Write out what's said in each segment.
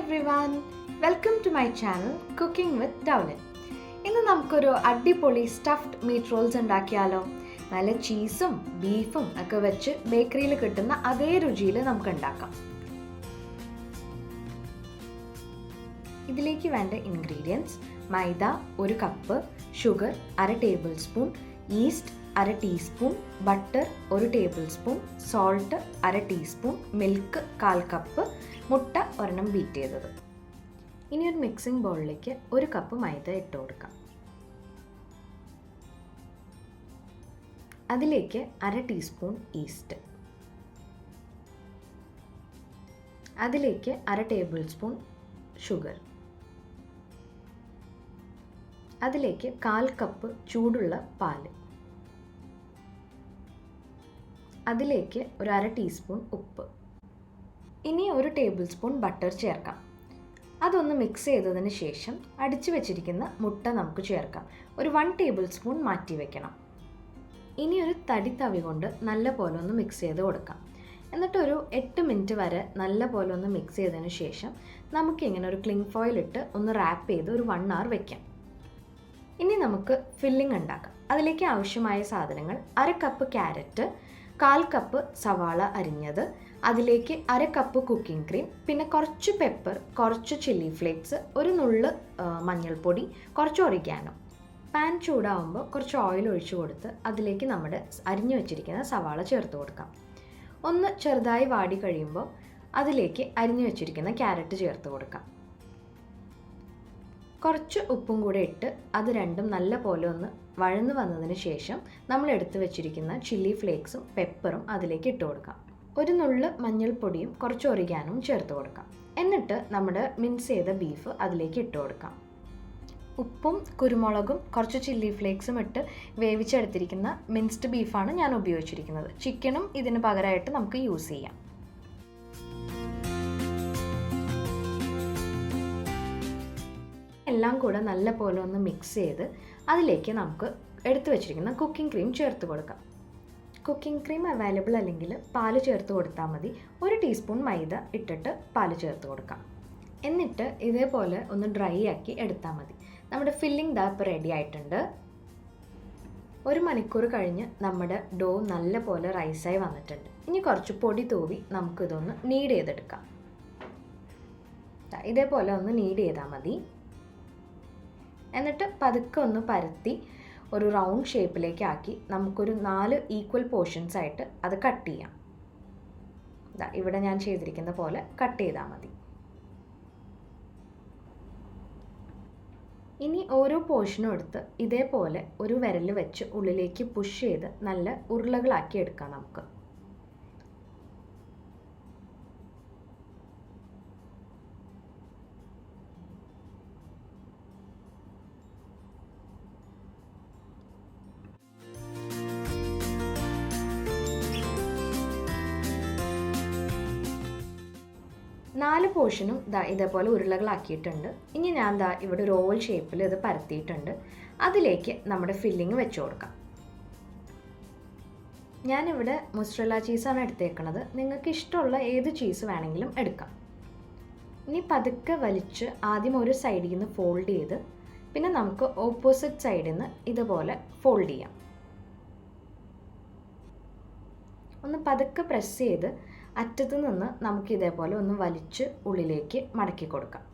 everyone, welcome to my channel Cooking with Dowlin. ഇന്ന് നമുക്കൊരു അടിപൊളി സ്റ്റഫ്ഡ് മീറ്റ് റോൾസ് ഉണ്ടാക്കിയാലോ. നല്ല ചീസും ബീഫും ഒക്കെ വെച്ച് ബേക്കറിയിൽ കിട്ടുന്ന അതേ രുചിയിൽ നമുക്ക് ഉണ്ടാക്കാം. ഇതിലേക്ക് വേണ്ട ഇൻഗ്രീഡിയൻസ്: മൈദ 1 cup, sugar 1/2 table spoon, east 1/2 teaspoon, butter 1 table spoon, salt 1/2 teaspoon, milk 1/4 cup, മുട്ട ഒരെണ്ണം ബീറ്റ് ചെയ്തത്. ഇനി ഒരു മിക്സിംഗ് ബൗളിലേക്ക് 1 കപ്പ് മൈദ ഇട്ട് കൊടുക്കാം. അതിലേക്ക് 1/2 ടീസ്പൂൺ ഈസ്റ്റ്, അതിലേക്ക് 1/2 ടേബിൾ സ്പൂൺ ഷുഗർ, അതിലേക്ക് 1/4 കപ്പ് ചൂടുള്ള പാല്, അതിലേക്ക് 1/2 ടീസ്പൂൺ ഉപ്പ്. ഇനി 1 ടേബിൾ സ്പൂൺ ബട്ടർ ചേർക്കാം. അതൊന്ന് മിക്സ് ചെയ്തതിന് ശേഷം അടിച്ചു വെച്ചിരിക്കുന്ന മുട്ട നമുക്ക് ചേർക്കാം. ഒരു 1 ടേബിൾ സ്പൂൺ മാറ്റി വെക്കണം. ഇനി ഒരു തടി തവി കൊണ്ട് നല്ല പോലെ ഒന്ന് മിക്സ് ചെയ്ത് കൊടുക്കാം. എന്നിട്ട് ഒരു 8 മിനിറ്റ് വരെ നല്ല പോലെ ഒന്ന് മിക്സ് ചെയ്തതിന് ശേഷം നമുക്കിങ്ങനെ ഒരു ക്ലിംഗ് ഫോയിൽ ഇട്ട് ഒന്ന് റാപ്പ് ചെയ്ത് ഒരു 1 hour വെക്കാം. ഇനി നമുക്ക് ഫില്ലിംഗ് ഉണ്ടാക്കാം. അതിലേക്ക് ആവശ്യമായ സാധനങ്ങൾ: 1/2 കപ്പ് ക്യാരറ്റ്, 1/4 കപ്പ് സവാള അരിഞ്ഞത്, അതിലേക്ക് 1/2 കപ്പ് കുക്കിംഗ് ക്രീം, പിന്നെ കുറച്ച് പെപ്പർ, കുറച്ച് ചില്ലി ഫ്ലേക്സ്, ഒരു നുള്ള് മഞ്ഞൾപ്പൊടി, കുറച്ച് ഒറിഗാനോ. പാൻ ചൂടാവുമ്പോൾ കുറച്ച് ഓയിൽ ഒഴിച്ചു കൊടുത്ത് അതിലേക്ക് നമ്മുടെ അരിഞ്ഞു വെച്ചിരിക്കുന്ന സവാള ചേർത്ത് കൊടുക്കാം. ഒന്ന് ചെറുതായി വാടി കഴിയുമ്പോൾ അതിലേക്ക് അരിഞ്ഞു വെച്ചിരിക്കുന്ന ക്യാരറ്റ് ചേർത്ത് കൊടുക്കാം. കുറച്ച് ഉപ്പും കൂടെ ഇട്ട് അത് രണ്ടും നല്ല പോലെ ഒന്ന് വഴന്നു വന്നതിന് ശേഷം നമ്മൾ എടുത്തു വെച്ചിരിക്കുന്ന ചില്ലി ഫ്ലേക്സും പെപ്പറും അതിലേക്ക് ഇട്ട് കൊടുക്കാം. ഒരു നുള്ള് മഞ്ഞൾപ്പൊടിയും കുറച്ച് ഒറിഗാനും ചേർത്ത് കൊടുക്കാം. എന്നിട്ട് നമ്മുടെ മിക്സ് ചെയ്ത ബീഫ് അതിലേക്ക് ഇട്ട് കൊടുക്കാം. ഉപ്പും കുരുമുളകും കുറച്ച് ചില്ലി ഫ്ലേക്സും ഇട്ട് വേവിച്ചെടുത്തിരിക്കുന്ന മിൻസ്ഡ് ബീഫാണ് ഞാൻ ഉപയോഗിച്ചിരിക്കുന്നത്. ചിക്കനും ഇതിന് പകരമായിട്ട് നമുക്ക് യൂസ് ചെയ്യാം. എല്ലാം കൂടെ നല്ല പോലെ ഒന്ന് മിക്സ് ചെയ്ത് അതിലേക്ക് നമുക്ക് എടുത്തു വെച്ചിരിക്കുന്ന കുക്കിംഗ് ക്രീം ചേർത്ത് കൊടുക്കാം. കുക്കിംഗ് ക്രീം അവൈലബിൾ അല്ലെങ്കിൽ പാല് ചേർത്ത് കൊടുത്താൽ മതി. 1 ടീസ്പൂൺ മൈദ ഇട്ടിട്ട് പാല് ചേർത്ത് കൊടുക്കാം. എന്നിട്ട് ഇതേപോലെ ഒന്ന് ഡ്രൈ ആക്കി എടുത്താൽ മതി. നമ്മുടെ ഫില്ലിംഗ് ദാ ഇപ്പോൾ റെഡി ആയിട്ടുണ്ട്. 1 മണിക്കൂർ കഴിഞ്ഞ് നമ്മുടെ ഡോ നല്ല പോലെ റൈസായി വന്നിട്ടുണ്ട്. ഇനി കുറച്ച് പൊടി തൂവി നമുക്കിതൊന്ന് നീഡ് ചെയ്തെടുക്കാം. ഇതേപോലെ ഒന്ന് നീഡ് ചെയ്താൽ മതി. എന്നിട്ട് പതുക്കെ ഒന്ന് പരത്തി ഒരു റൗണ്ട് ഷേപ്പിലേക്ക് ആക്കി നമുക്കൊരു 4 ഈക്വൽ പോർഷൻസ് ആയിട്ട് അത് കട്ട് ചെയ്യാം. ഇവിടെ ഞാൻ ചെയ്തിരിക്കുന്ന പോലെ കട്ട് ചെയ്താൽ മതി. ഇനി ഓരോ പോർഷനും എടുത്ത് ഇതേപോലെ ഒരു വിരൽ വെച്ച് ഉള്ളിലേക്ക് പുഷ് ചെയ്ത് നല്ല ഉരുളകളാക്കി എടുക്കാം നമുക്ക്. നാല് പോർഷനും ഇതേപോലെ ഉരുളകളാക്കിയിട്ടുണ്ട്. ഇനി ഞാൻ ഇവിടെ ഒരു ഓവൽ ഷേപ്പിൽ ഇത് പരത്തിയിട്ടുണ്ട്. അതിലേക്ക് നമ്മുടെ ഫില്ലിങ് വെച്ച് കൊടുക്കാം. ഞാനിവിടെ മൊസറല്ല ചീസാണ് എടുത്തേക്കുന്നത്. നിങ്ങൾക്ക് ഇഷ്ടമുള്ള ഏത് ചീസ് വേണമെങ്കിലും എടുക്കാം. ഇനി പതുക്കെ വലിച്ച് ആദ്യം ഒരു സൈഡിൽ നിന്ന് ഫോൾഡ് ചെയ്ത് പിന്നെ നമുക്ക് ഓപ്പോസിറ്റ് സൈഡിൽ നിന്ന് ഇതുപോലെ ഫോൾഡ് ചെയ്യാം. ഒന്ന് പതുക്കെ പ്രസ് ചെയ്ത് അറ്റത്ത് നിന്ന് നമുക്ക് ഇതേപോലെ ഒന്ന് വലിച്ച് ഉള്ളിലേക്ക് മടക്കി കൊടുക്കാം.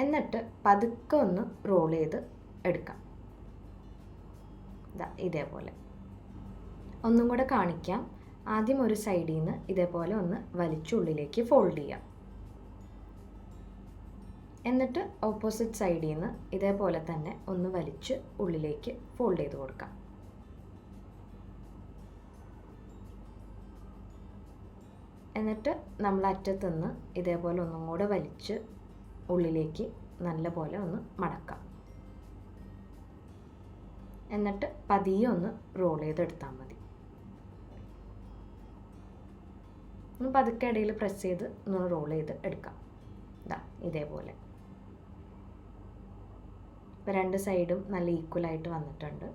എന്നിട്ട് പതുക്കെ ഒന്ന് റോൾ ചെയ്ത് എടുക്കാം. ഇതേപോലെ ഒന്നും കൂടെ കാണിക്കാം. ആദ്യം ഒരു സൈഡിൽ നിന്ന് ഇതേപോലെ ഒന്ന് വലിച്ച് ഉള്ളിലേക്ക് ഫോൾഡ് ചെയ്യാം. എന്നിട്ട് ഓപ്പോസിറ്റ് സൈഡിൽ നിന്ന് ഇതേപോലെ തന്നെ ഒന്ന് വലിച്ച് ഉള്ളിലേക്ക് ഫോൾഡ് ചെയ്ത് കൊടുക്കാം. എന്നിട്ട് നമ്മൾ അറ്റത്ത് നിന്ന് ഇതേപോലെ ഒന്നും കൂടെ വലിച്ച് ഉള്ളിലേക്ക് നല്ല പോലെ ഒന്ന് മടക്കാം. എന്നിട്ട് പതിയെ ഒന്ന് റോൾ ചെയ്തെടുത്താൽ മതി. ഒന്ന് പതുക്കെ ഇടയിൽ പ്രസ് ചെയ്ത് ഒന്ന് റോൾ ചെയ്ത് എടുക്കാം. ഇതേപോലെ 2 സൈഡും നല്ല ഈക്വലായിട്ട് വന്നിട്ടുണ്ട്.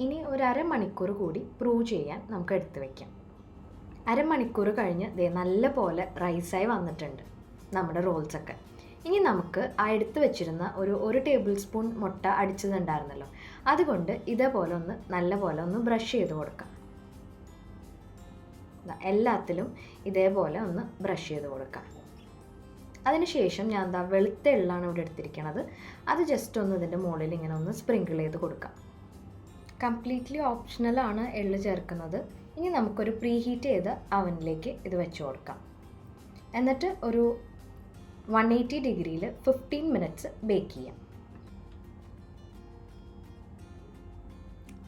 ഇനി ഒരു അരമണിക്കൂർ കൂടി പ്രൂവ് ചെയ്യാൻ നമുക്ക് എടുത്തു വയ്ക്കാം. അരമണിക്കൂർ കഴിഞ്ഞ് നല്ല പോലെ റൈസായി വന്നിട്ടുണ്ട് നമ്മുടെ റോൾസൊക്കെ. ഇനി നമുക്ക് ആ എടുത്തു വെച്ചിരുന്ന ഒരു ടേബിൾ സ്പൂൺ മുട്ട അടിച്ചതുണ്ടായിരുന്നല്ലോ, അതുകൊണ്ട് ഇതേപോലെ നല്ല പോലെ ഒന്ന് ബ്രഷ് ചെയ്ത് കൊടുക്കാം. എല്ലാത്തിലും ഇതേപോലെ ഒന്ന് ബ്രഷ് ചെയ്ത് കൊടുക്കാം. അതിനുശേഷം ഞാൻ വെളുത്ത എള്ളാണ് ഇവിടെ എടുത്തിരിക്കുന്നത്. അത് ജസ്റ്റ് ഒന്ന് ഇതിൻ്റെ മുകളിൽ ഇങ്ങനെ ഒന്ന് സ്പ്രിങ്കിൾ ചെയ്ത് കൊടുക്കാം. കംപ്ലീറ്റ്ലി ഓപ്ഷണലാണ് എള്ള് ചേർക്കുന്നത്. ഇനി നമുക്കൊരു പ്രീ ഹീറ്റ് ചെയ്ത അവനിലേക്ക് ഇത് വെച്ച് കൊടുക്കാം. എന്നിട്ട് ഒരു 180 ഡിഗ്രിയിൽ 15 മിനിറ്റ്സ് ബേക്ക് ചെയ്യാം.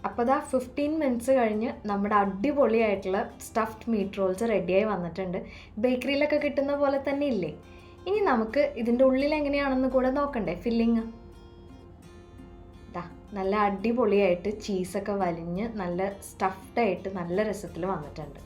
അപ്പോൾ 15 മിനിറ്റ്സ് കഴിഞ്ഞ് നമ്മുടെ അടിപൊളിയായിട്ടുള്ള സ്റ്റഫ്ഡ് മീറ്റ് റോൾസ് റെഡിയായി വന്നിട്ടുണ്ട്. ബേക്കറിയിലൊക്കെ കിട്ടുന്ന പോലെ തന്നെ ഇല്ലേ? ഇനി നമുക്ക് ഇതിൻ്റെ ഉള്ളിൽ എങ്ങനെയാണെന്ന് കൂടെ നോക്കണ്ടേ ഫില്ലിങ്. നല്ല അടിപൊളിയായിട്ട് ചീസൊക്കെ വലിഞ്ഞ് നല്ല സ്റ്റഫ്ഡായിട്ട് നല്ല രസത്തിൽ വന്നിട്ടുണ്ട്.